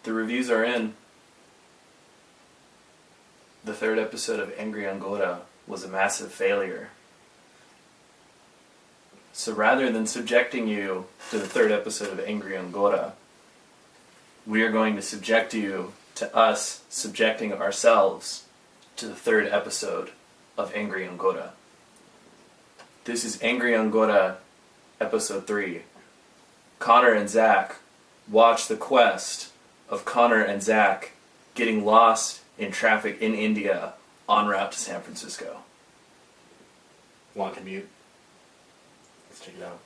The reviews are in. The third episode of Angry Angora was a massive failure. So rather than subjecting you to the third episode of Angry Angora, we are going to subject you to us subjecting ourselves to the third episode of Angry Angora. This is Angry Angora, episode 3. Connor and Zach watch the quest of Connor and Zach getting lost in traffic in India en route to San Francisco. Long commute. Let's check it out.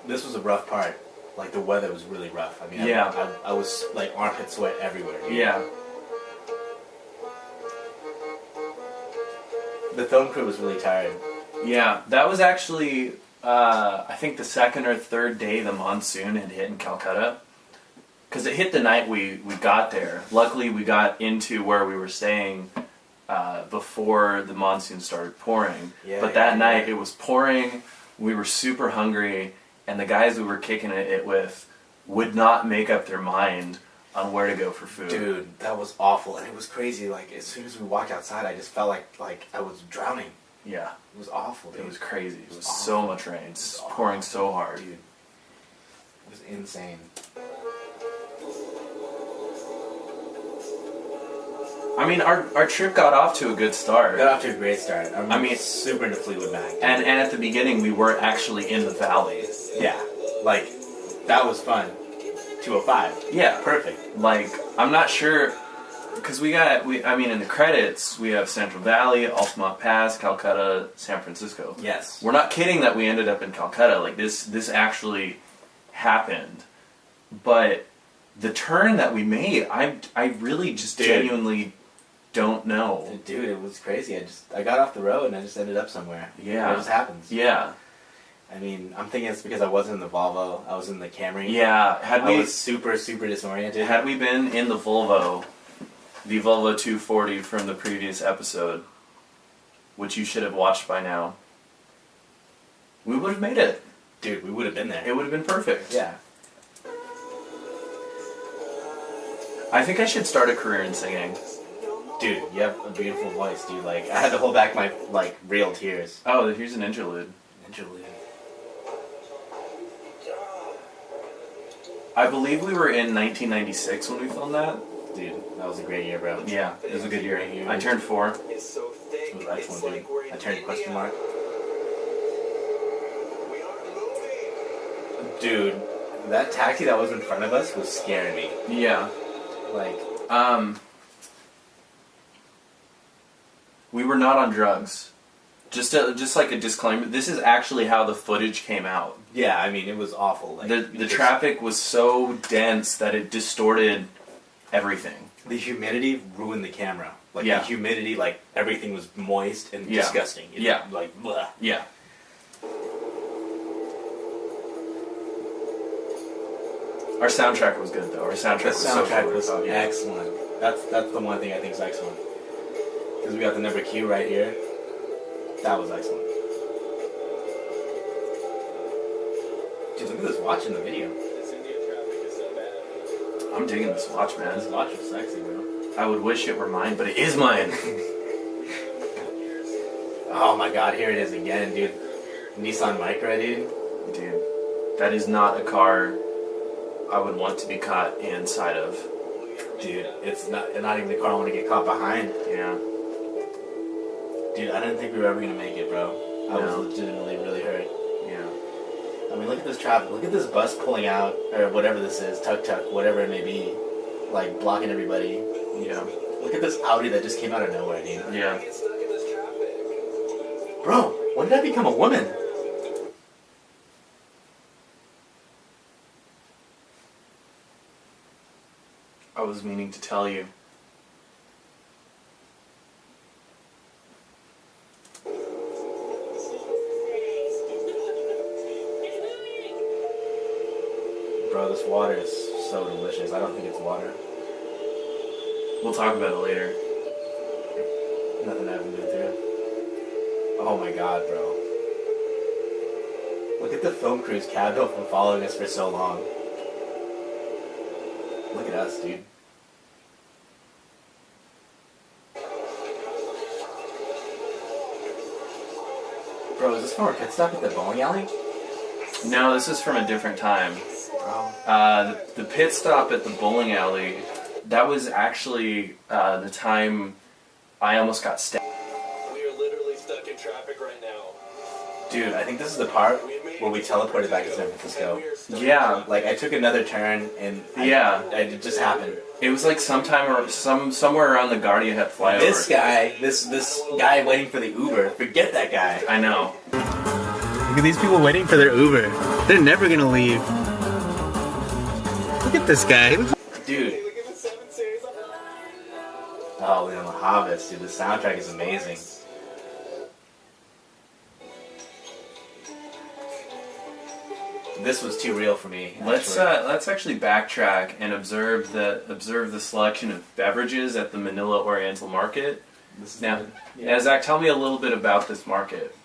This was a rough part. Like, the weather was really rough. I mean, Yeah. I was, like, armpit sweat everywhere. Dude. Yeah. The film crew was really tired. Yeah, that was actually, I think the second or third day the monsoon had hit in Calcutta. Because it hit the night we got there. Luckily, we got into where we were staying before the monsoon started pouring. Yeah, but that night, it was pouring, we were super hungry, and the guys we were kicking it with would not make up their mind on where to go for food. Dude, that was awful. And it was crazy. Like, as soon as we walked outside, I just felt like I was drowning. Yeah. It was awful, dude. It was crazy. It was awful. so much rain. It's pouring so hard. Dude. It was insane. I mean, our trip got off to a good start. Got off to a great start. I mean, super into Fleetwood Mac. Dude. And at the beginning, we were actually in the valley. Yeah. Like, that was fun. 205. Yeah. Perfect. Like, I'm not sure, because I mean, in the credits, we have Central Valley, Altamont Pass, Calcutta, San Francisco. Yes. We're not kidding that we ended up in Calcutta. Like, this actually happened. But the turn that we made, I really just genuinely don't know. Dude, it was crazy. I got off the road and I just ended up somewhere. Yeah. It just happens. Yeah. I mean, I'm thinking it's because I wasn't in the Volvo. I was in the Camry. Yeah. I was super, super disoriented. Had we been in the Volvo 240 from the previous episode, which you should have watched by now, we would have made it. Dude, we would have been there. It would have been perfect. Yeah. I think I should start a career in singing. Dude, you have a beautiful voice, dude. Like, I had to hold back my, like, real tears. Oh, here's an interlude. Interlude. I believe we were in 1996 when we filmed that. Dude, that was a great year, bro. Yeah, it was a good year. Great I turned 4. It was excellent, dude. I turned question mark. Dude, that taxi that was in front of us was scaring me. Yeah. Like, we were not on drugs. Just like a disclaimer, this is actually how the footage came out. yeah, I mean, it was awful. Like, The traffic was so dense that it distorted everything. The humidity ruined the camera. Like, Yeah. the humidity, like, everything was moist and Yeah. disgusting. It, Yeah. Like, bleh. Yeah. Our soundtrack was good though. Our soundtrack The was so soundtrack good. was Oh, yeah. excellent. That's the one thing I think is excellent. Because we got the number Q right here. That was excellent. Dude, look at this watch in the video. I'm digging this watch, man. This watch is sexy, bro. I would wish it were mine, but it is mine. Oh my god, here it is again, dude. Nissan Micra, dude. Dude, that is not a car I would want to be caught inside of. Dude, it's not even the car I want to get caught behind. Yeah. Dude, I didn't think we were ever going to make it, bro. I No. was legitimately really hurt. Yeah. I mean, look at this traffic. Look at this bus pulling out, or whatever this is, tuk-tuk, whatever it may be, like, blocking everybody. Yeah. Look at this Audi that just came out of nowhere, dude. Yeah. Bro, when did I become a woman? I was meaning to tell you. Bro, this water is so delicious. I don't think it's water. We'll talk about it later. Nothing I haven't been through. Oh my god, bro. Look at the film crew's cab hill from following us for so long. Look at us, dude. Bro, is this from our pit stop at the bowling alley? No, this is from a different time. The pit stop at the bowling alley, that was actually the time I almost got stabbed. We are literally stuck in traffic right now. Dude, I think this is the part where we teleported back to San Francisco. Yeah. Like, I took another turn and it just happened. It was like somewhere around the Guardia Head flyover. This guy waiting for the Uber. Forget that guy. I know. Look at these people waiting for their Uber. They're never gonna leave. Look at this guy. Dude. Oh, man, The Hobbits, dude. The soundtrack is amazing. This was too real for me. Let's actually backtrack and observe the selection of beverages at the Manila Oriental Market. Now, Zach, tell me a little bit about this market.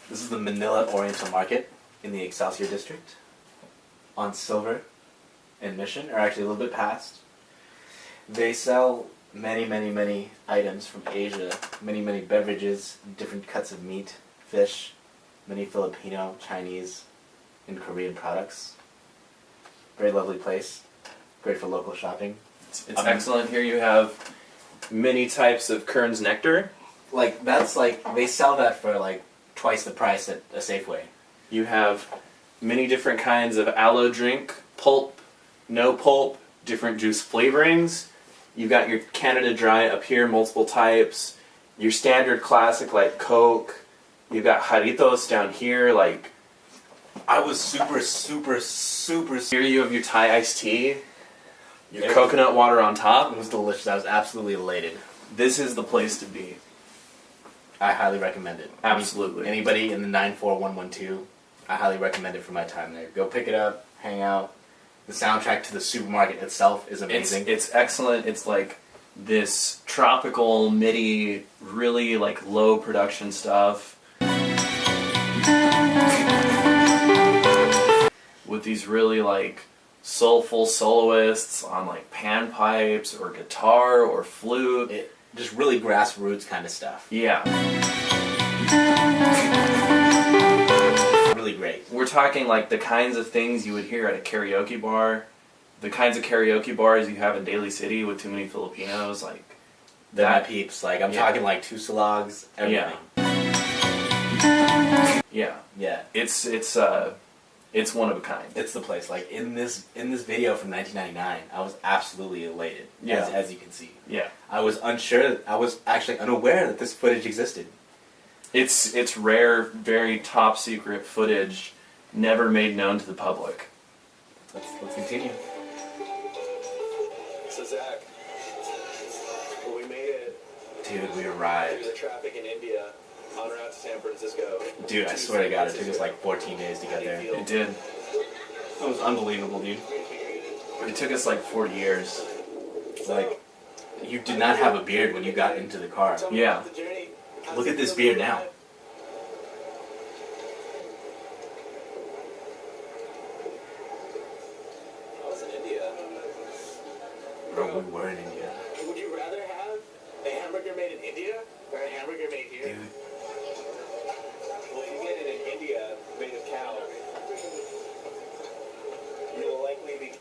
This is the Manila Oriental Market in the Excelsior District on Silver and Mission, or actually a little bit past. They sell many, many, many items from Asia, many, many beverages, different cuts of meat, fish, many Filipino, Chinese, and Korean products. Very lovely place. Great for local shopping. It's excellent. Here you have many types of Kern's Nectar. Like, that's like, they sell that for like twice the price at a Safeway. You have many different kinds of aloe drink, pulp, no pulp, different juice flavorings. You've got your Canada Dry up here, multiple types. Your standard classic like Coke. You've got Jarritos down here, like... I was super... Here you have your Thai iced tea. Your coconut water on top. It was delicious. I was absolutely elated. This is the place to be. I highly recommend it. Absolutely. Anybody in the 94112, I highly recommend it for my time there. Go pick it up, hang out. The soundtrack to the supermarket itself is amazing. It's excellent. It's like this tropical, MIDI, really like low production stuff. With these really like soulful soloists on like panpipes or guitar or flute. Just really grassroots kind of stuff. Yeah. Really great. We're talking like the kinds of things you would hear at a karaoke bar, the kinds of karaoke bars you have in Daly City with too many Filipinos, like They're my peeps. Like, I'm talking like Tusalogs, everything. Yeah. Yeah. It's one of a kind. It's the place. Like, in this video from 1999, I was absolutely elated, as you can see. Yeah. I was unsure, I was actually unaware that this footage existed. It's rare, very top secret footage, never made known to the public. Let's continue. So Zach, well, we made it. Dude, we arrived. Through the traffic in India, en route to San Francisco. Dude, I swear to God, it took us like 14 days to get there. It did. That was unbelievable, dude. It took us like 40 years. Like, you did not have a beard when you got into the car. Yeah. Look at this beard now. I was in India. Bro, we were in India. Would you rather have a hamburger made in India or a hamburger made here? Dude. Well, if you get it in India, made of cow, you will likely be...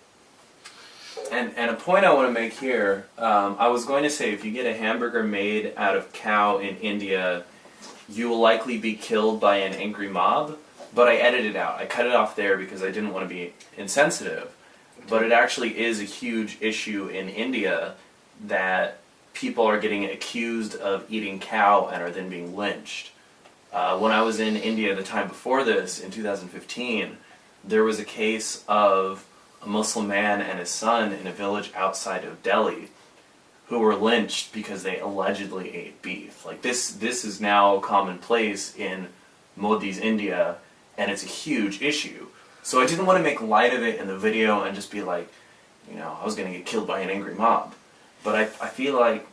And a point I want to make here, I was going to say if you get a hamburger made out of cow in India, you will likely be killed by an angry mob, but I edited it out. I cut it off there because I didn't want to be insensitive. But it actually is a huge issue in India that people are getting accused of eating cow and are then being lynched. When I was in India the time before this, in 2015, there was a case of a Muslim man and his son in a village outside of Delhi who were lynched because they allegedly ate beef. Like this is now commonplace in Modi's India, and it's a huge issue. So I didn't want to make light of it in the video and just be like, you know, I was going to get killed by an angry mob. But I feel like,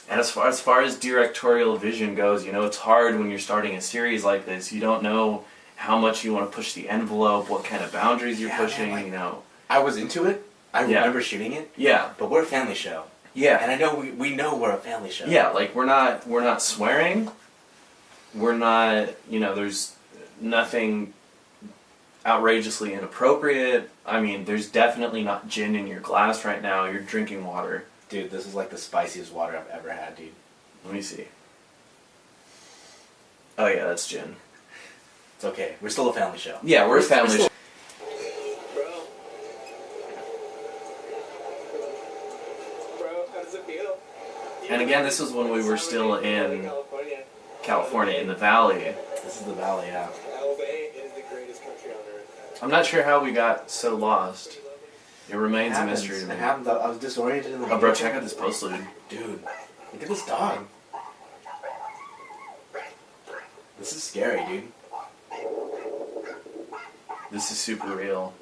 and as far as directorial vision goes, you know, it's hard when you're starting a series like this. You don't know how much you want to push the envelope, what kind of boundaries you're pushing, man, like, you know. I was into it. I Yeah. remember shooting it. Yeah. But we're a family show. Yeah. And I know we know we're a family show. Yeah, like we're not swearing. We're not, you know, there's nothing outrageously inappropriate. I mean, there's definitely not gin in your glass right now. You're drinking water. Dude, this is like the spiciest water I've ever had, dude. Let me see. Oh yeah, that's gin. It's okay. We're still a family show. Yeah, we're a family show. Bro, how does it feel? And again, this was when we were still in California, in the Valley. This is the valley, yeah. LA is the greatest country on earth. I'm not sure how we got so lost. It remains a mystery to me. It happened. I was disoriented in the Oh, bro, check out this postlude. Dude, look at this dog. This is scary, dude. This is super real.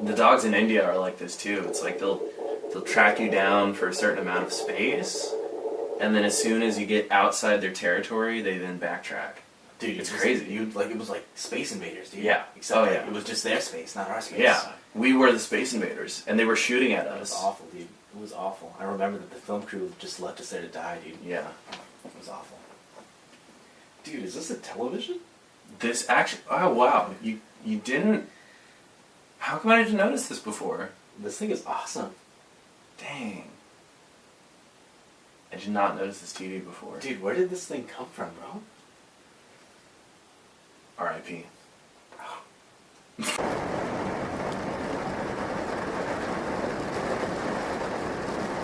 The dogs in India are like this too. It's like they'll track you down for a certain amount of space, and then as soon as you get outside their territory, they then backtrack. Dude, It's it was crazy. It was like Space Invaders, dude. Yeah. Except Oh, like, yeah. it was just their space, not our space. Yeah, we were the Space Invaders, and they were shooting at It was us. awful, dude. It was awful. I remember that the film crew just left us there to die, dude. Yeah. It was awful. Dude, is this a television? This actually. Oh wow, you didn't. How come I didn't notice this before? This thing is awesome. Dang. I did not notice this TV before. Dude, where did this thing come from, bro? R.I.P.